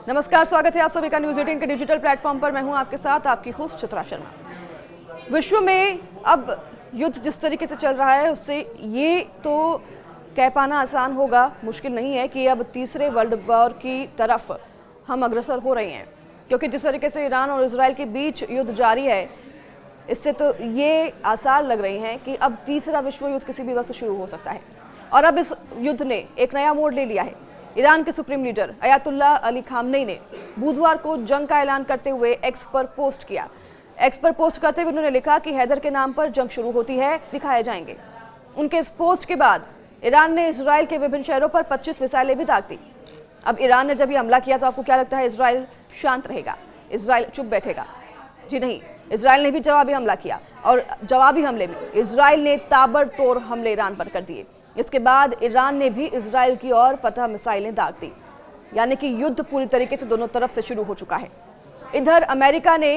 नमस्कार, स्वागत है आप सभी का न्यूज़ 18 के डिजिटल प्लेटफॉर्म पर। मैं हूं आपके साथ आपकी होस्ट चित्रा शर्मा। विश्व में अब युद्ध जिस तरीके से चल रहा है उससे ये तो कह पाना आसान होगा, मुश्किल नहीं है कि अब तीसरे वर्ल्ड वॉर की तरफ हम अग्रसर हो रहे हैं, क्योंकि जिस तरीके से ईरान और इजराइल के बीच युद्ध जारी है इससे तो ये आसार लग रहे हैं कि अब तीसरा विश्व युद्ध किसी भी वक्त शुरू हो सकता है। और अब इस युद्ध ने एक नया मोड़ ले लिया है। ईरान के supreme leader Ayatollah Ali Khamenei ने बुधवार को जंग का ऐलान करते हुए एक्स पर पोस्ट किया। एक्स पर पोस्ट करते हुए उन्होंने लिखा कि हैदर के नाम पर जंग शुरू होती है, दिखाए जाएंगे। उनके इस पोस्ट के बाद ईरान ने इजराइल के विभिन्न शहरों पर 25 मिसाइलें भी दाग दी। अब ईरान ने जब ये हमला किया तो आपको क्या लगता है इजराइल शांत रहेगा, इजराइल चुप बैठेगा? जी नहीं, इजराइल ने भी जवाबी हमला किया और जवाबी हमले में इजराइल ने ताबड़तोड़ हमले ईरान पर कर दिए। इसके बाद ईरान ने भी इजराइल की ओर फतह मिसाइलें दाग दी, यानी कि युद्ध पूरी तरीके से दोनों तरफ से शुरू हो चुका है। इधर अमेरिका ने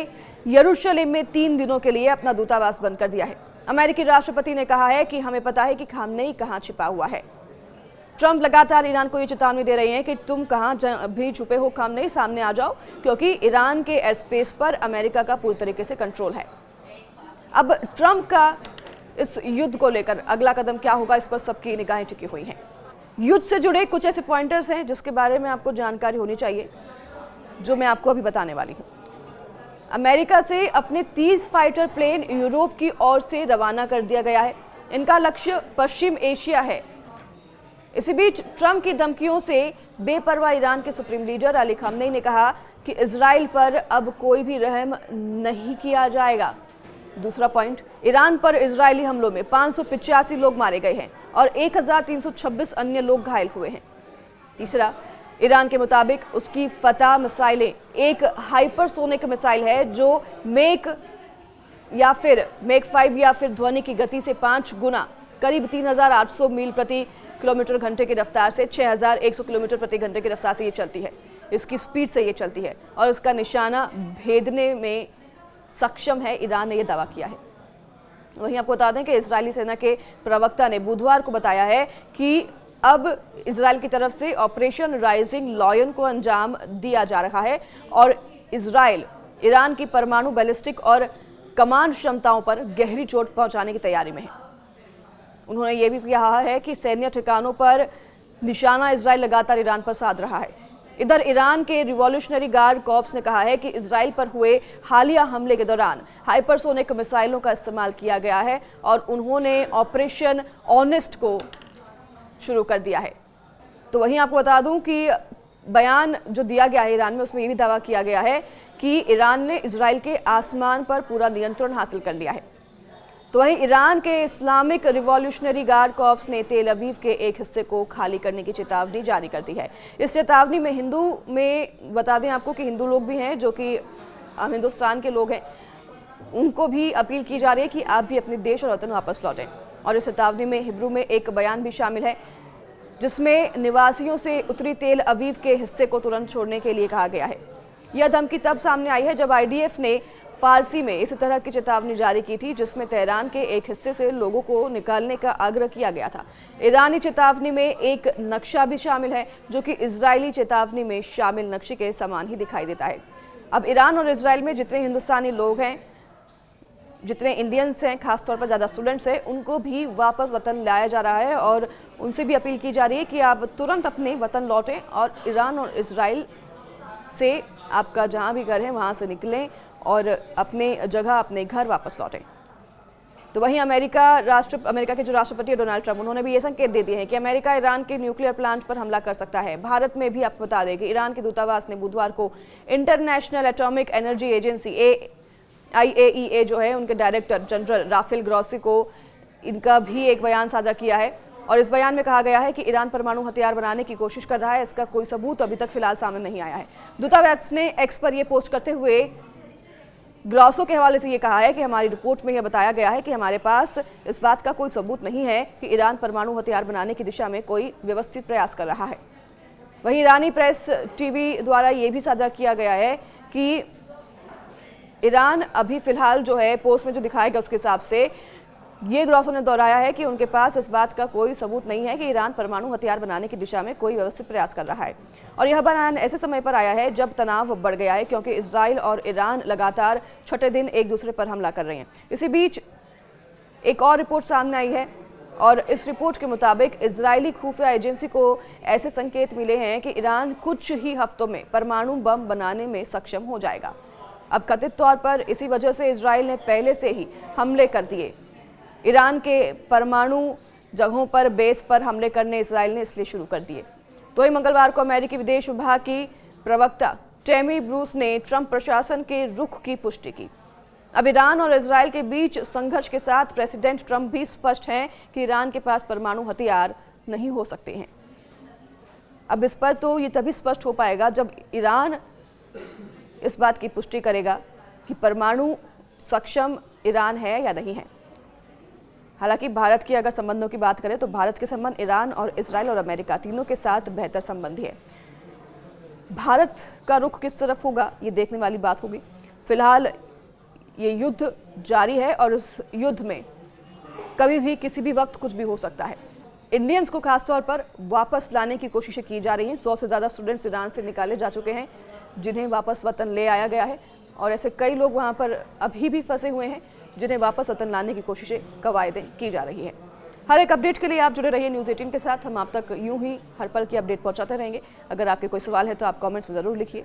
यरूशलेम में 3 दिनों के लिए अपना दूतावास बंद कर दिया है। अमेरिकी राष्ट्रपति ने कहा है कि हमें पता है कि खामनेई कहां छिपा हुआ है। ट्रंप लगातार ईरान को ये चेतावनी दे रहे हैं कि तुम कहां भी छुपे हो खामनेई, सामने आ जाओ, क्योंकि ईरान के एयर स्पेस पर अमेरिका का पूरी तरीके से कंट्रोल है। अब ट्रंप का इस युद्ध को लेकर अगला कदम क्या होगा, इस पर सबकी निगाहें टिकी हुई हैं। युद्ध से जुड़े कुछ ऐसे पॉइंटर्स हैं जिसके बारे में आपको जानकारी होनी चाहिए, जो मैं आपको अभी बताने वाली हूँ। अमेरिका से अपने 30 फाइटर प्लेन यूरोप की ओर से रवाना कर दिया गया है। इनका लक्ष्य पश्चिम एशिया है। इसी बीच ट्रंप की धमकियों से बेपरवाह ईरान के सुप्रीम लीडर अली खामनेई ने कहा कि इजराइल पर अब कोई भी रहम नहीं किया जाएगा। दूसरा पॉइंट, ईरान पर इजरायली हमलों में 585 लोग मारे गए हैं और 1326 अन्य लोग घायल हुए हैं। तीसरा, ईरान के मुताबिक उसकी फतह मिसाइलें एक हाइपरसोनिक मिसाइल है जो मेक 5 या फिर ध्वनि की गति से 5 गुना करीब 3800 मील प्रति किलोमीटर घंटे की रफ्तार से 6100 किलोमीटर प्रति घंटे की रफ्तार से ये चलती है। इसकी स्पीड से ये चलती है और इसका निशाना भेदने में सक्षम है, ईरान ने यह दावा किया है। वहीं आपको बता दें कि इजरायली सेना के प्रवक्ता ने बुधवार को बताया है कि अब इजराइल की तरफ से ऑपरेशन राइजिंग लॉयन को अंजाम दिया जा रहा है और इजराइल ईरान की परमाणु बैलिस्टिक और कमांड क्षमताओं पर गहरी चोट पहुंचाने की तैयारी में है। उन्होंने ये भी कहा है कि सैन्य ठिकानों पर निशाना इजराइल लगातार ईरान पर साध रहा है। इधर ईरान के रिवॉल्यूशनरी गार्ड कॉर्प्स ने कहा है कि इजराइल पर हुए हालिया हमले के दौरान हाइपरसोनिक मिसाइलों का इस्तेमाल किया गया है और उन्होंने ऑपरेशन ऑनेस्ट को शुरू कर दिया है। तो वहीं आपको बता दूं कि बयान जो दिया गया है ईरान में, उसमें ये भी दावा किया गया है कि ईरान ने इजराइल के आसमान पर पूरा नियंत्रण हासिल कर लिया है। तो वहीं ईरान के इस्लामिक रिवॉल्यूशनरी गार्ड कॉर्प्स ने तेल अवीव के एक हिस्से को खाली करने की चेतावनी जारी कर दी है। इस चेतावनी में बता दें आपको कि हिंदू लोग भी हैं जो कि हिंदुस्तान के लोग हैं, उनको भी अपील की जा रही है कि आप भी अपने देश और वतन वापस लौटें। और इस चेतावनी में हिब्रू में एक बयान भी शामिल है जिसमें निवासियों से उत्तरी तेल अवीव के हिस्से को तुरंत छोड़ने के लिए कहा गया है। यह धमकी तब सामने आई है जब IDF ने फारसी में इस तरह की चेतावनी जारी की थी जिसमें तेहरान के एक हिस्से से लोगों को निकालने का आग्रह किया गया था। ईरानी चेतावनी में एक नक्शा भी शामिल है जो कि इजरायली चेतावनी में शामिल नक्शे के समान ही दिखाई देता है। अब ईरान और इजराइल में जितने हिंदुस्तानी लोग हैं, जितने इंडियंस हैं, खासतौर पर ज़्यादा स्टूडेंट्स हैं, उनको भी वापस वतन लाया जा रहा है और उनसे भी अपील की जा रही है कि आप तुरंत अपने वतन लौटें और ईरान और इजराइल से आपका जहाँ भी घर है वहाँ से निकलें और अपने जगह, अपने घर वापस लौटें। तो वहीं अमेरिका के जो राष्ट्रपति है डोनाल्ड ट्रंप, उन्होंने भी ये संकेत दे दिए हैं कि अमेरिका ईरान के न्यूक्लियर प्लांट पर हमला कर सकता है। भारत में भी आपको बता दें कि ईरान के दूतावास ने बुधवार को international atomic energy agency IAEA जो है, उनके डायरेक्टर जनरल राफेल ग्रॉसी को इनका भी एक बयान साझा किया है और इस बयान में कहा गया है कि ईरान परमाणु हथियार बनाने की कोशिश कर रहा है। इसका कोई सबूत अभी तक फिलहाल सामने नहीं आया है। दूतावास ने एक्स पर यह पोस्ट करते हुए ग्रॉसो के हवाले से ये कहा है कि हमारी रिपोर्ट में यह बताया गया है कि हमारे पास इस बात का कोई सबूत नहीं है कि ईरान परमाणु हथियार बनाने की दिशा में कोई व्यवस्थित प्रयास कर रहा है। वहीं ईरानी प्रेस टीवी द्वारा ये भी साझा किया गया है कि ईरान अभी फिलहाल जो है पोस्ट में जो दिखाया गया उसके हिसाब से ये ग्रॉसो ने दोहराया है कि उनके पास इस बात का कोई सबूत नहीं है कि ईरान परमाणु हथियार बनाने की दिशा में कोई व्यवस्थित प्रयास कर रहा है। और यह बयान ऐसे समय पर आया है जब तनाव बढ़ गया है, क्योंकि इजराइल और ईरान लगातार छठे दिन एक दूसरे पर हमला कर रहे हैं। इसी बीच एक और रिपोर्ट सामने आई है और इस रिपोर्ट के मुताबिक इजरायली खुफिया एजेंसी को ऐसे संकेत मिले हैं कि ईरान कुछ ही हफ्तों में परमाणु बम बनाने में सक्षम हो जाएगा। अब कथित तौर पर इसी वजह से इजराइल ने पहले से ही हमले कर दिए। ईरान के परमाणु जगहों पर बेस पर हमले करने इजराइल ने इसलिए शुरू कर दिए। तो वही मंगलवार को अमेरिकी विदेश विभाग की प्रवक्ता टेमी ब्रूस ने ट्रंप प्रशासन के रुख की पुष्टि की। अब ईरान और इजराइल के बीच संघर्ष के साथ प्रेसिडेंट ट्रंप भी स्पष्ट हैं कि ईरान के पास परमाणु हथियार नहीं हो सकते हैं। अब इस पर तो ये तभी स्पष्ट हो पाएगा जब ईरान इस बात की पुष्टि करेगा कि परमाणु सक्षम ईरान है या नहीं है। हालांकि भारत की अगर संबंधों की बात करें तो भारत के संबंध ईरान और इजराइल और अमेरिका तीनों के साथ बेहतर संबंध है। भारत का रुख किस तरफ होगा ये देखने वाली बात होगी। फिलहाल ये युद्ध जारी है और इस युद्ध में कभी भी किसी भी वक्त कुछ भी हो सकता है। इंडियंस को खासतौर पर वापस लाने की कोशिशें की जा रही हैं। 100 से ज़्यादा स्टूडेंट्स ईरान से निकाले जा चुके हैं जिन्हें वापस वतन ले आया गया है और ऐसे कई लोग वहाँ पर अभी भी फंसे हुए हैं जिन्हें वापस वतन लाने की कोशिशें कवायदें की जा रही हैं। हर एक अपडेट के लिए आप जुड़े रहिए न्यूज़ 18 के साथ। हम आप तक यूं ही हर पल की अपडेट पहुंचाते रहेंगे। अगर आपके कोई सवाल है तो आप कमेंट्स में ज़रूर लिखिए।